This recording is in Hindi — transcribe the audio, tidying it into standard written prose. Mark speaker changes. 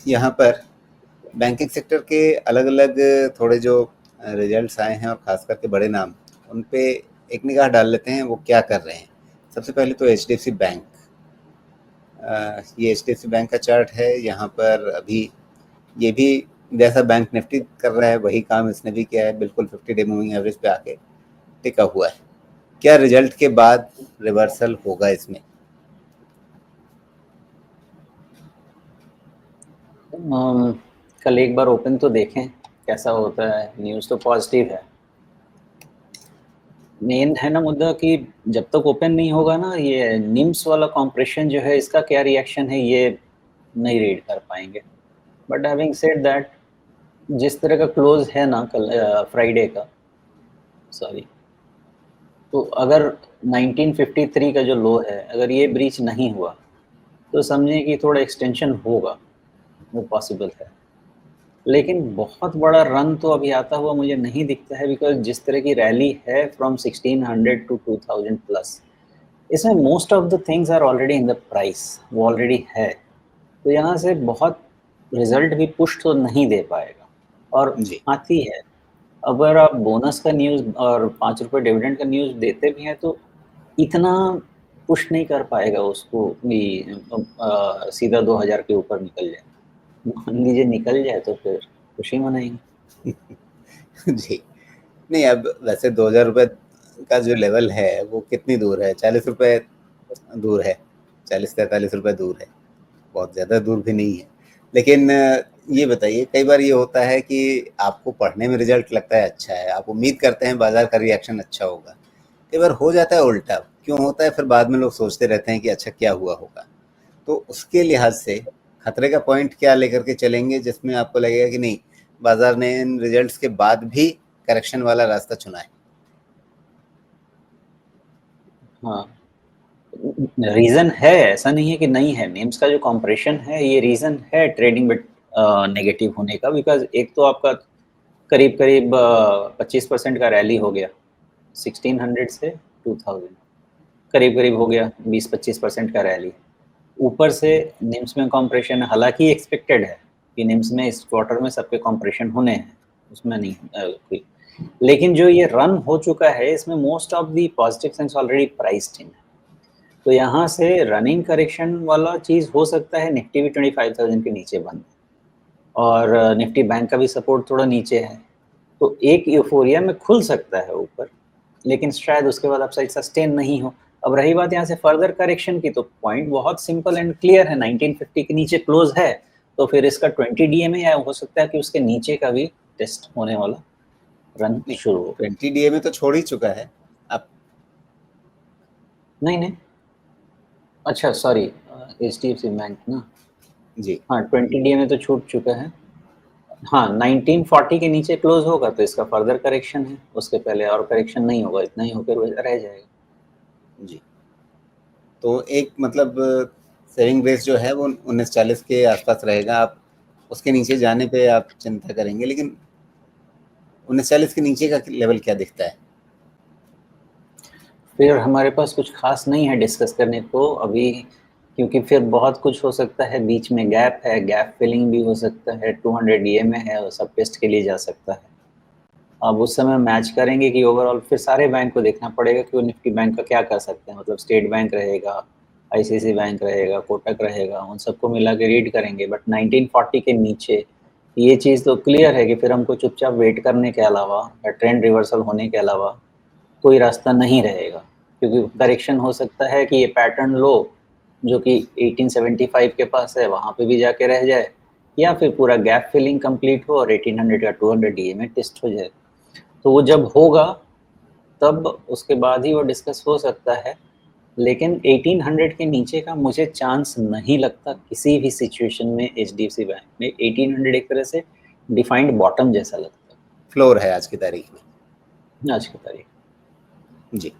Speaker 1: यहाँ पर बैंकिंग सेक्टर के अलग-अलग थोड़े जो रिजल्ट्स आए हैं और ख़ास करके बड़े नाम, उन पे एक निगाह डाल लेते हैं वो क्या कर रहे हैं। सबसे पहले तो एचडीएफसी बैंक। ये एचडीएफसी बैंक का चार्ट है। यहाँ पर अभी ये भी जैसा बैंक निफ्टी कर रहा है वही काम इसने भी किया है, बिल्कुल 50 डे मूविंग एवरेज पे आके टिका हुआ है। क्या रिजल्ट के बाद रिवर्सल होगा इसमें?
Speaker 2: कल एक बार ओपन तो देखें कैसा होता है। न्यूज़ तो पॉजिटिव है। मेन है ना मुद्दा कि जब तक ओपन नहीं होगा ना, ये निम्स वाला कॉम्प्रेशन जो है इसका क्या रिएक्शन है ये नहीं रीड कर पाएंगे। बट हैविंग सेड दैट, जिस तरह का क्लोज है ना कल फ्राइडे का, सॉरी, तो अगर 1953 का जो लो है अगर ये ब्रीच नहीं हुआ तो समझें कि थोड़ा एक्सटेंशन होगा, वो पॉसिबल है। लेकिन बहुत बड़ा रन तो अभी आता हुआ मुझे नहीं दिखता है, बिकॉज जिस तरह की रैली है फ्रॉम 1600 टू 2000 प्लस, इसमें most of the things are already in the price, वो ऑलरेडी है। तो यहाँ से बहुत रिजल्ट भी पुश तो नहीं दे पाएगा। और
Speaker 1: जी।
Speaker 2: आती है, अगर आप बोनस का न्यूज़ और 5 रुपये डिविडेंड का न्यूज़ देते भी हैं तो इतना पुश नहीं कर पाएगा उसको भी सीधा 2000 के ऊपर निकल जाए। मान लीजिए निकल जाए तो फिर खुशी मनाएंगे।
Speaker 1: जी। नहीं, अब वैसे 2000 रुपए का जो लेवल है वो कितनी दूर है? 40 रुपए दूर है, 40-43 रुपए दूर है, बहुत ज़्यादा दूर भी नहीं है। लेकिन ये बताइए, कई बार ये होता है कि आपको पढ़ने में रिजल्ट लगता है अच्छा है, आप उम्मीद करते हैं बाजार का रिएक्शन अच्छा होगा, कई बार हो जाता है उल्टा। क्यों होता है? फिर बाद में लोग सोचते रहते हैं कि अच्छा क्या हुआ होगा। तो उसके लिहाज से खतरे का पॉइंट क्या लेकर के चलेंगे जिसमें आपको लगेगा कि नहीं, बाजार ने इन रिजल्ट्स के बाद भी करेक्शन वाला रास्ता चुना है?
Speaker 2: हाँ, रीज़न है, ऐसा नहीं है कि नहीं है। नेम्स का जो कॉम्प्रेशन है ये रीज़न है ट्रेडिंग बट नेगेटिव होने का, बिकॉज एक तो आपका करीब करीब 25% का रैली हो गया 1600 से 2000, करीब करीब हो गया 20-25% का रैली। ऊपर से निम्स में कॉम्प्रेशन, हालांकि एक्सपेक्टेड है कि निम्स में इस क्वार्टर में सबके कॉम्प्रेशन होने हैं, उसमें नहीं कोई। लेकिन जो ये रन हो चुका है इसमें most of the positive sense already priced इन है। तो यहाँ से रनिंग करेक्शन वाला चीज़ हो सकता है। निफ्टी भी 25,000 के नीचे बंद है और निफ्टी बैंक का भी सपोर्ट थोड़ा नीचे है, तो एक यूफोरिया में खुल सकता है ऊपर, लेकिन शायद उसके बाद अपसाइड सस्टेन नहीं हो। अब रही बात यहाँ से फर्दर करेक्शन की, तो पॉइंट बहुत सिंपल एंड क्लियर है। 1950 के नीचे क्लोज है तो फिर इसका 20 डीएमए, या हो सकता है कि उसके नीचे का भी टेस्ट होने वाला रन
Speaker 1: नहीं,
Speaker 2: शुरू हो।
Speaker 1: 20 डीए में तो छोड़ ही चुका है अब।
Speaker 2: नहीं नहीं, अच्छा सॉरी, एचडीएफसी बैंक ना,
Speaker 1: जी।
Speaker 2: हाँ 20 डीएमए तो छूट चुका है। हाँ, 1940 के नीचे क्लोज होगा तो इसका फर्दर करेक्शन है, उसके पहले और करेक्शन नहीं होगा, इतना ही होकर रह जाएगा।
Speaker 1: जी। तो एक मतलब सेविंग बेस जो है वो 1940 के आसपास रहेगा। आप उसके नीचे जाने पे आप चिंता करेंगे, लेकिन 1940 के नीचे का लेवल क्या दिखता है?
Speaker 2: फिर हमारे पास कुछ खास नहीं है डिस्कस करने को अभी, क्योंकि फिर बहुत कुछ हो सकता है। बीच में गैप है, गैप फिलिंग भी हो सकता है, 200 डीएमए है, वो सब टेस्ट के लिए जा सकता है। अब उस समय मैच करेंगे कि ओवरऑल फिर सारे बैंक को देखना पड़ेगा कि वो निफ्टी बैंक का क्या कर सकते हैं। मतलब स्टेट बैंक रहेगा, आईसीआईसी बैंक रहेगा, कोटक रहेगा, उन सबको मिला के रीड करेंगे। बट 1940 के नीचे ये चीज़ तो क्लियर है कि फिर हमको चुपचाप वेट करने के अलावा या ट्रेंड रिवर्सल होने के अलावा कोई रास्ता नहीं रहेगा। क्योंकि
Speaker 1: जी।
Speaker 2: करेक्शन हो सकता है कि ये पैटर्न लो जो कि 1875 के पास है वहाँ पे भी जाके रह जाए, या फिर पूरा गैप फिलिंग कंप्लीट हो और 1800 या 200 डीए में टेस्ट हो जाए। तो वो जब होगा तब उसके बाद ही वो डिस्कस हो सकता है। लेकिन 1800 के नीचे का मुझे चांस नहीं लगता किसी भी सिचुएशन में। एचडीएफसी बैंक में 1800 एक तरह से डिफाइंड बॉटम जैसा लगता
Speaker 1: फ्लोर है आज की तारीख में।
Speaker 2: है आज की तारीख।
Speaker 1: जी।